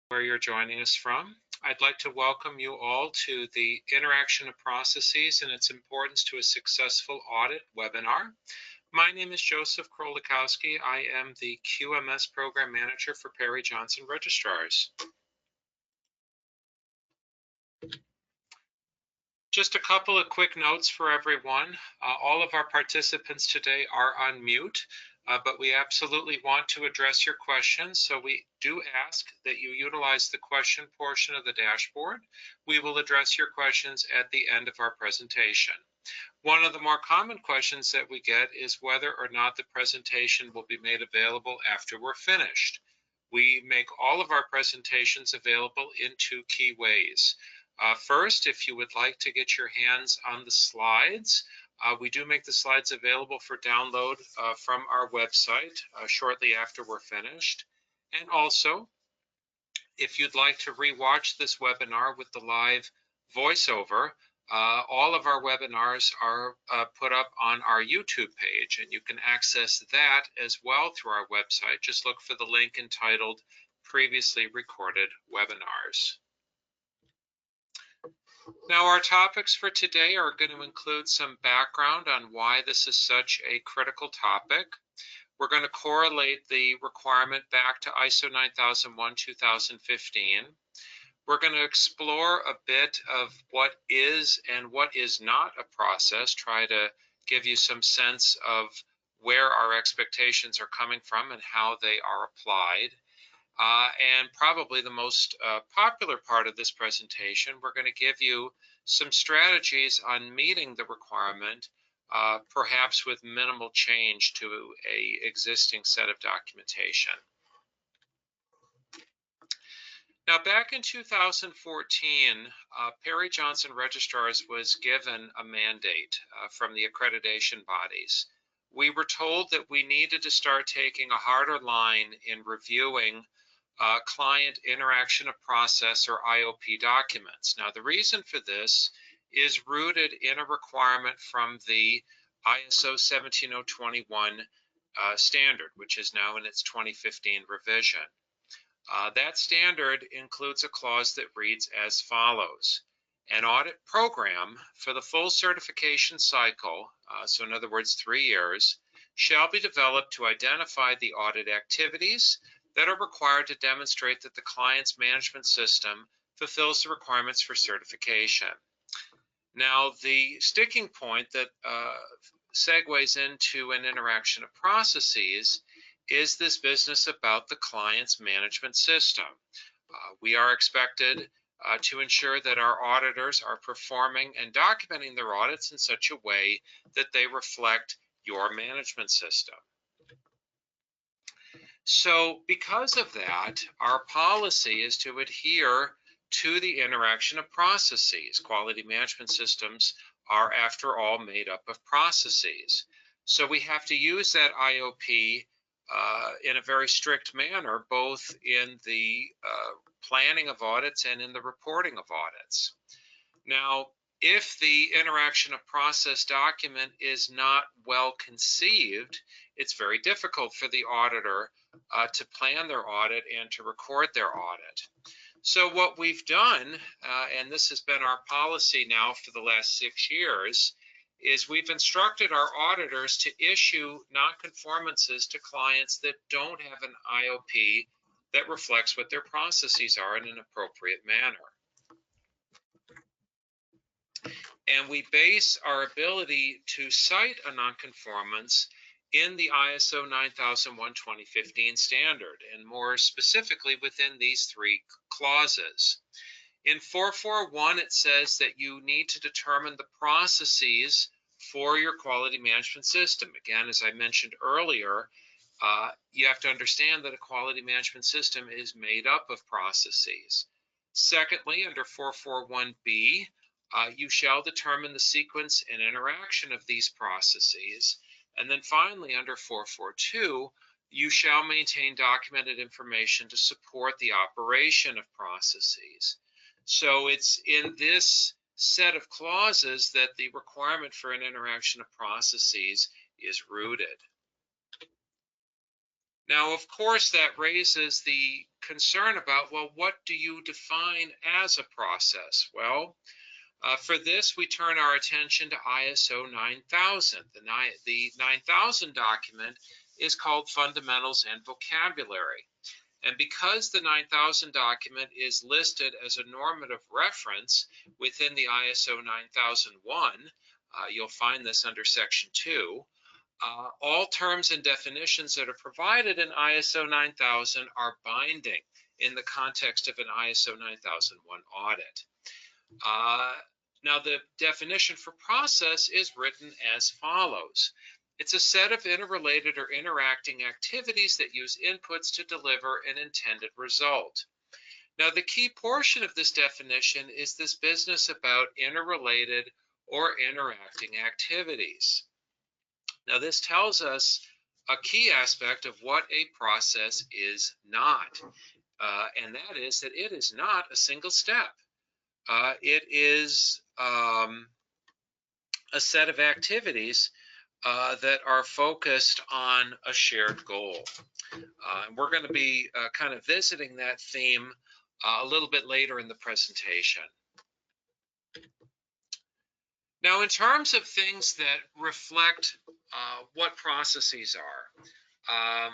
Where you're joining us from. I'd like to welcome you all to the Interaction of Processes and its Importance to a Successful Audit webinar. My name is Joseph Krolikowski. I am the QMS Program Manager for Perry Johnson Registrars. Just a couple of quick notes for everyone. All of our participants today are on mute, but we absolutely want to address your questions. So we do ask that you utilize the question portion of the dashboard. We will address your questions at the end of our presentation. One of the more common questions that we get is whether or not the presentation will be made available after we're finished. We make all of our presentations available in two key ways. First, if you would like to get your hands on the slides, we do make the slides available for download from our website shortly after we're finished. And also, if you'd like to rewatch this webinar with the live voiceover, all of our webinars are put up on our YouTube page, and you can access that as well through our website. Just look for the link entitled Previously Recorded Webinars. Now, our topics for today are going to include some background on why this is such a critical topic. We're going to correlate the requirement back to ISO 9001-2015. We're going to explore a bit of what is and what is not a process, try to give you some sense of where our expectations are coming from and how they are applied. And probably the most popular part of this presentation, we're going to give you some strategies on meeting the requirement, perhaps with minimal change to an existing set of documentation. Now, back in 2014, Perry Johnson Registrars was given a mandate from the accreditation bodies. We were told that we needed to start taking a harder line in reviewing client interaction of process or IOP documents. Now, the reason for this is rooted in a requirement from the ISO 17021 standard, which is now in its 2015 revision. That standard includes a clause that reads as follows. An audit program for the full certification cycle, so in other words, 3 years, shall be developed to identify the audit activities that are required to demonstrate that the client's management system fulfills the requirements for certification. Now, the sticking point that segues into an interaction of processes is this business about the client's management system. We are expected to ensure that our auditors are performing and documenting their audits in such a way that they reflect your management system. So because of that, our policy is to adhere to the interaction of processes. Quality management systems are, after all, made up of processes. So we have to use that IOP in a very strict manner, both in the planning of audits and in the reporting of audits. Now, if the interaction of process document is not well conceived, it's very difficult for the auditor to plan their audit and to record their audit. So what we've done, and this has been our policy now for the last 6 years, is we've instructed our auditors to issue nonconformances to clients that don't have an IOP that reflects what their processes are in an appropriate manner. And we base our ability to cite a nonconformance in the ISO 9001:2015 standard, and more specifically within these 3 clauses. In 441, it says that you need to determine the processes for your quality management system. Again, as I mentioned earlier, you have to understand that a quality management system is made up of processes. Secondly, under 441B, you shall determine the sequence and interaction of these processes. And then finally, under 442, you shall maintain documented information to support the operation of processes. So it's in this set of clauses that the requirement for an interaction of processes is rooted. Now, of course, that raises the concern about, well, what do you define as a process? Well, for this, we turn our attention to ISO 9000. The 9000 document is called Fundamentals and Vocabulary. And because the 9000 document is listed as a normative reference within the ISO 9001, you'll find this under Section 2, all terms and definitions that are provided in ISO 9000 are binding in the context of an ISO 9001 audit. Now, the definition for process is written as follows. It's a set of interrelated or interacting activities that use inputs to deliver an intended result. Now, the key portion of this definition is this business about interrelated or interacting activities. Now, this tells us a key aspect of what a process is not, and that is that it is not a single step. It is a set of activities that are focused on a shared goal. And we're going to be kind of visiting that theme a little bit later in the presentation. Now, in terms of things that reflect what processes are,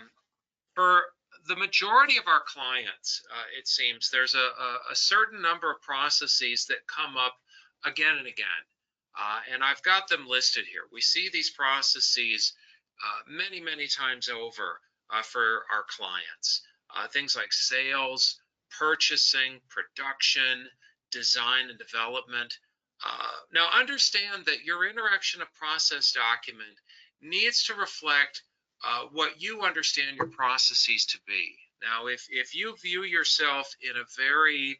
for the majority of our clients, it seems there's a certain number of processes that come up again and again. And I've got them listed here. We see these processes many, many times over for our clients. Things like sales, purchasing, production, design and development. Now understand that your interaction of process document needs to reflect what you understand your processes to be. Now, if you view yourself in a very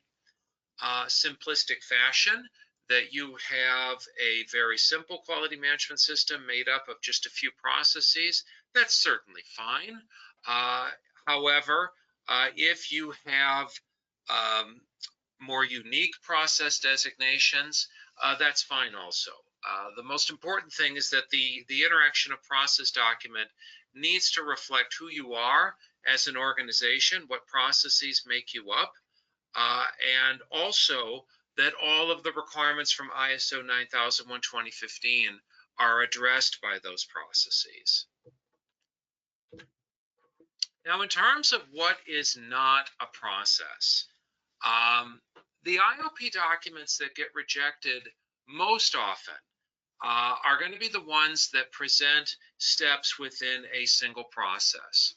simplistic fashion, that you have a very simple quality management system made up of just a few processes, that's certainly fine. However, if you have more unique process designations, that's fine also. The most important thing is that the interaction of process document needs to reflect who you are as an organization, what processes make you up, and also that all of the requirements from ISO 9001:2015 are addressed by those processes. Now, in terms of what is not a process, the IOP documents that get rejected most often are going to be the ones that present steps within a single process.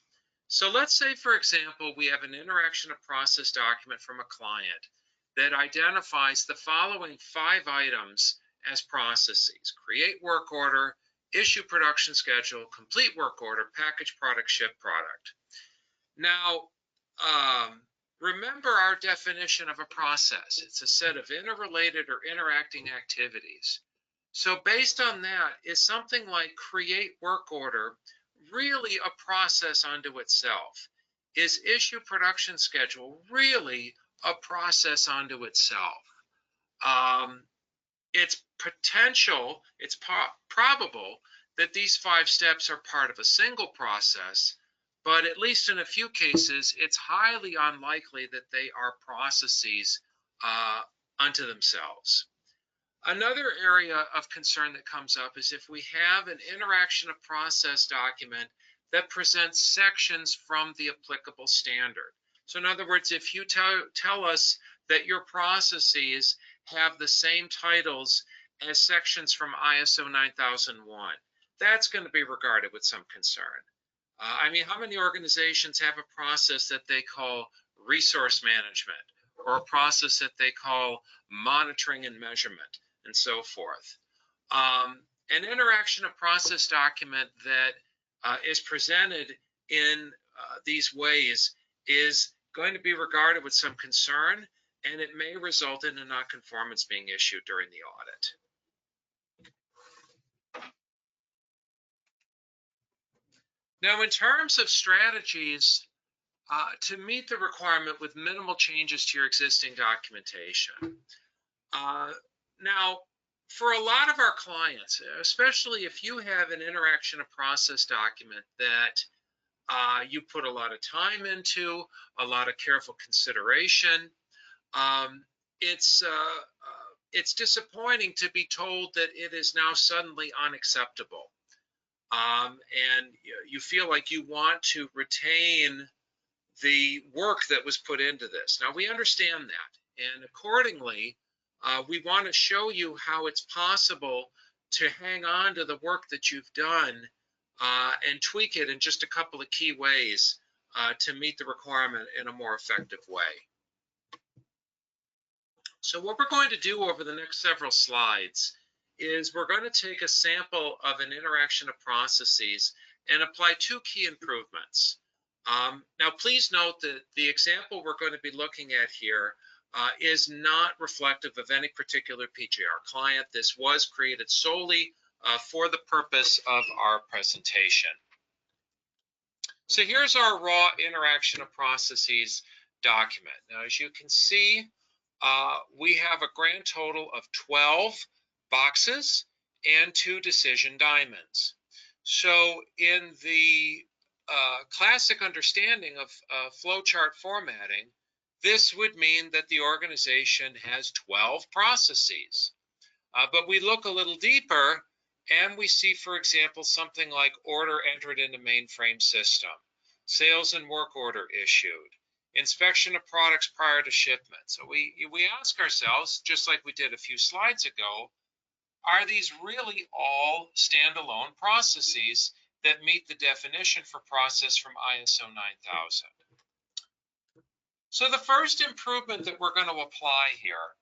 So let's say, for example, we have an interaction of process document from a client that identifies the following 5 items as processes: create work order, issue production schedule, complete work order, package product, ship product. Now, remember our definition of a process. It's a set of interrelated or interacting activities. So based on that, is something like create work order really a process unto itself? Is issue production schedule really a process unto itself? It's probable that these 5 steps are part of a single process, but at least in a few cases, it's highly unlikely that they are processes unto themselves. Another area of concern that comes up is if we have an interaction of process document that presents sections from the applicable standard. So in other words, if you tell us that your processes have the same titles as sections from ISO 9001, that's going to be regarded with some concern. I mean, how many organizations have a process that they call resource management, or a process that they call monitoring and measurement, and so forth? An interaction of process document that is presented in these ways is going to be regarded with some concern, and it may result in a nonconformance being issued during the audit. Now, in terms of strategies to meet the requirement with minimal changes to your existing documentation. Now, for a lot of our clients, especially if you have an interaction of process document that you put a lot of time into, a lot of careful consideration. It's disappointing to be told that it is now suddenly unacceptable. And you feel like you want to retain the work that was put into this. Now, we understand that, and accordingly, we want to show you how it's possible to hang on to the work that you've done and tweak it in just a couple of key ways to meet the requirement in a more effective way. So what we're going to do over the next several slides is we're going to take a sample of an interaction of processes and apply two key improvements. Now, please note that the example we're going to be looking at here is not reflective of any particular PJR client. This was created solely for the purpose of our presentation. So here's our raw interaction of processes document. Now, as you can see, we have a grand total of 12 boxes and 2 decision diamonds. So in the classic understanding of flowchart formatting, this would mean that the organization has 12 processes. But we look a little deeper and we see, for example, something like order entered into mainframe system, sales and work order issued, inspection of products prior to shipment. So we ask ourselves, just like we did a few slides ago, are these really all standalone processes that meet the definition for process from ISO 9000? So the first improvement that we're going to apply here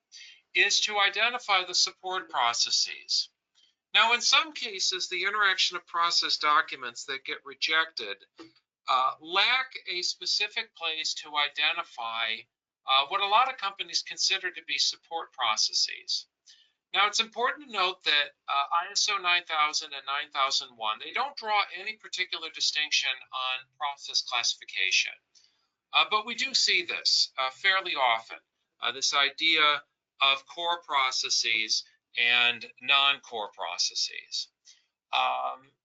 is to identify the support processes. Now, in some cases, the interaction of process documents that get rejected lack a specific place to identify what a lot of companies consider to be support processes. Now, it's important to note that ISO 9000 and 9001, they don't draw any particular distinction on process classification. But we do see this fairly often, this idea of core processes and non-core processes.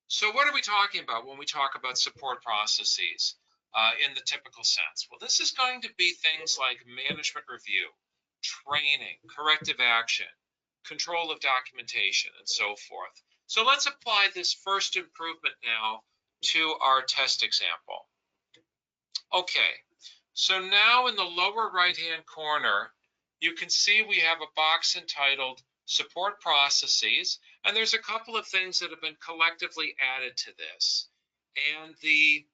So what are we talking about when we talk about support processes in the typical sense? Well, this is going to be things like management review, training, corrective action, control of documentation, and so forth. So let's apply this first improvement now to our test example. Okay, so now in the lower right-hand corner, you can see we have a box entitled Support Processes, and there's a couple of things that have been collectively added to this. And the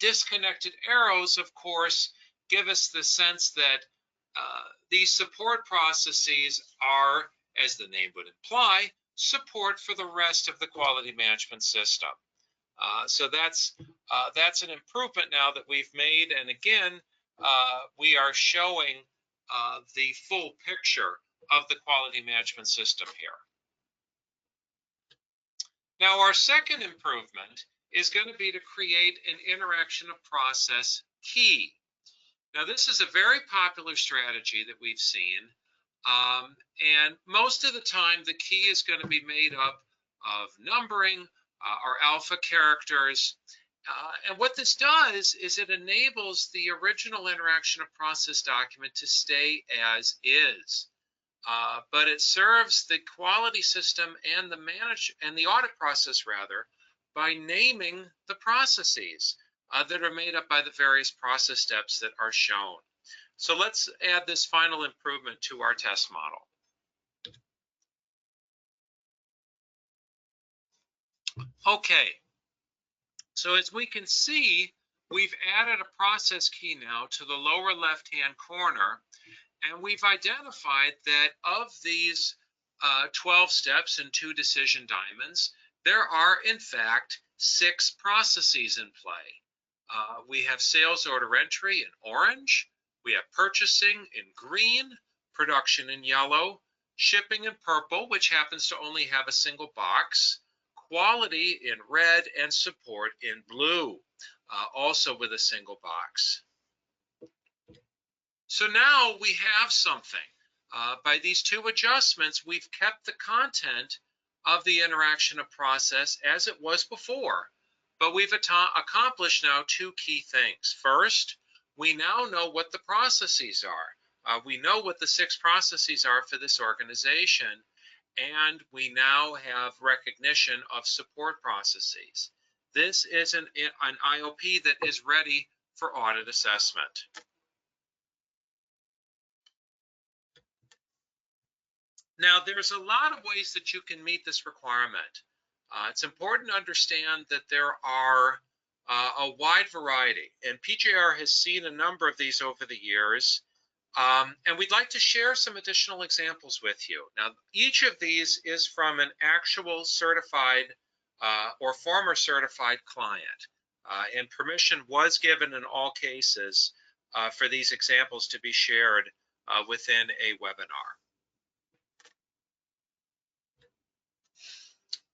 disconnected arrows, of course, give us the sense that these support processes are, as the name would imply, support for the rest of the quality management system. So that's an improvement now that we've made, and again, we are showing the full picture of the quality management system here. Now, our second improvement is going to be to create an interaction of process key. Now, this is a very popular strategy that we've seen, and most of the time the key is going to be made up of numbering or alpha characters. And what this does is it enables the original interaction of process document to stay as is. But it serves the quality system and the audit process rather by naming the processes that are made up by the various process steps that are shown. So let's add this final improvement to our test model. Okay, so as we can see, we've added a process key now to the lower left-hand corner, and we've identified that of these 12 steps and 2 decision diamonds, there are in fact 6 processes in play. We have sales order entry in orange, we have purchasing in green, production in yellow, shipping in purple, which happens to only have a single box, quality in red, and support in blue, also with a single box. So now we have something. By these 2 adjustments, we've kept the content of the interaction of process as it was before, But we've accomplished now two key things. First, we now know what the processes are. We know what the 6 processes are for this organization, and we now have recognition of support processes. This is an IOP that is ready for audit assessment. Now, there's a lot of ways that you can meet this requirement. It's important to understand that there are a wide variety, and PJR has seen a number of these over the years, and we'd like to share some additional examples with you. Now, each of these is from an actual certified or former certified client, and permission was given in all cases for these examples to be shared within a webinar.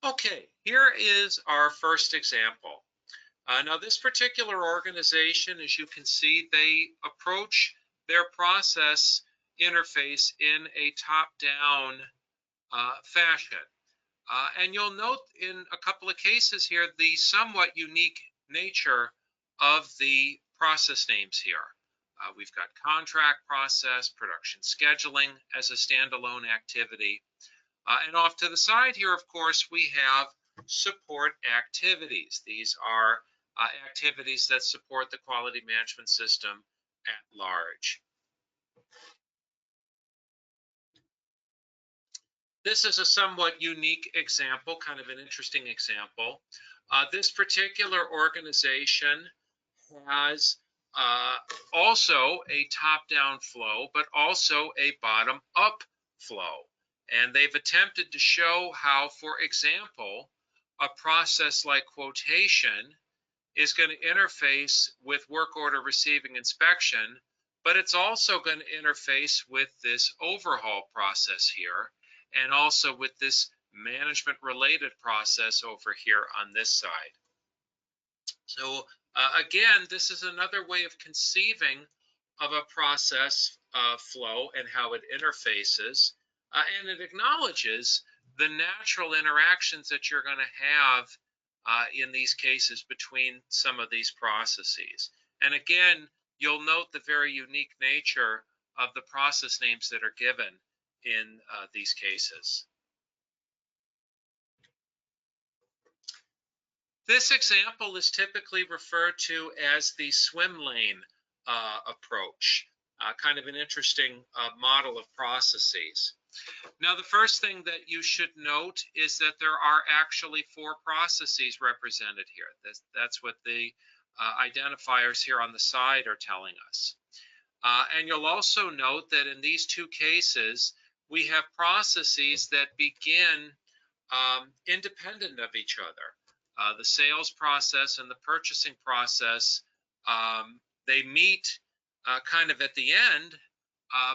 Okay, here is our first example. Now, this particular organization, as you can see, they approach their process interface in a top-down fashion. And you'll note in a couple of cases here the somewhat unique nature of the process names here. We've got contract process, production scheduling as a standalone activity. And off to the side here, of course, we have support activities. These are activities that support the quality management system at large. This is a somewhat unique example, kind of an interesting example. This particular organization has also a top-down flow, but also a bottom-up flow. And they've attempted to show how, for example, a process like quotation is going to interface with work order receiving inspection, but it's also going to interface with this overhaul process here, and also with this management related process over here on this side. So again, this is another way of conceiving of a process flow and how it interfaces, and it acknowledges the natural interactions that you're going to have in these cases between some of these processes. And again, you'll note the very unique nature of the process names that are given in these cases. This example is typically referred to as the swim lane approach, kind of an interesting model of processes. Now, the first thing that you should note is that there are actually 4 processes represented here. That's what the identifiers here on the side are telling us. And you'll also note that in these 2 cases, we have processes that begin independent of each other. The sales process and the purchasing process, they meet kind of at the end,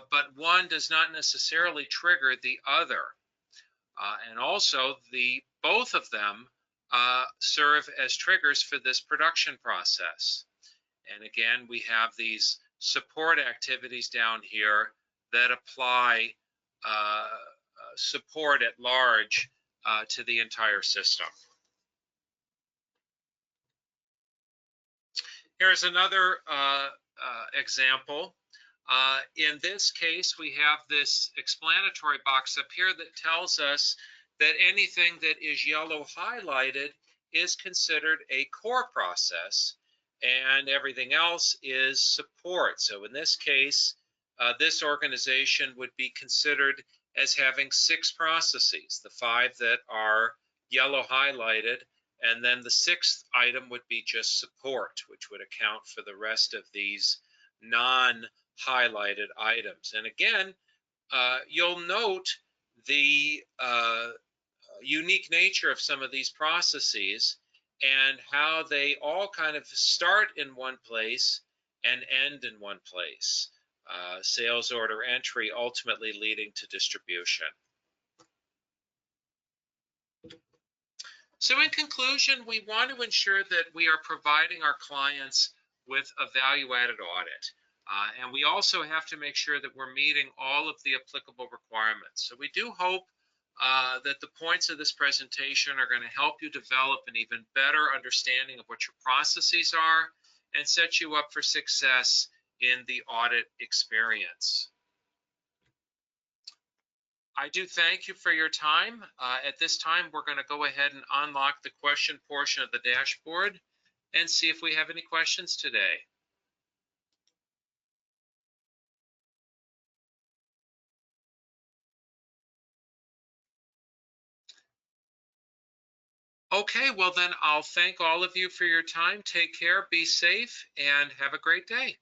but one does not necessarily trigger the other. And also, both of them serve as triggers for this production process. And again, we have these support activities down here that apply support at large to the entire system. Here's another example. In this case, we have this explanatory box up here that tells us that anything that is yellow highlighted is considered a core process, and everything else is support. So in this case, this organization would be considered as having 6 processes, the 5 that are yellow highlighted, and then the 6th item would be just support, which would account for the rest of these non-highlighted items. And again, you'll note the unique nature of some of these processes and how they all kind of start in one place and end in one place. Sales order entry ultimately leading to distribution. So in conclusion, we want to ensure that we are providing our clients with a value-added audit. And we also have to make sure that we're meeting all of the applicable requirements. So we do hope that the points of this presentation are going to help you develop an even better understanding of what your processes are and set you up for success in the audit experience. I do thank you for your time. At this time, we're going to go ahead and unlock the question portion of the dashboard and see if we have any questions today. Okay, well then I'll thank all of you for your time. Take care, be safe, and have a great day.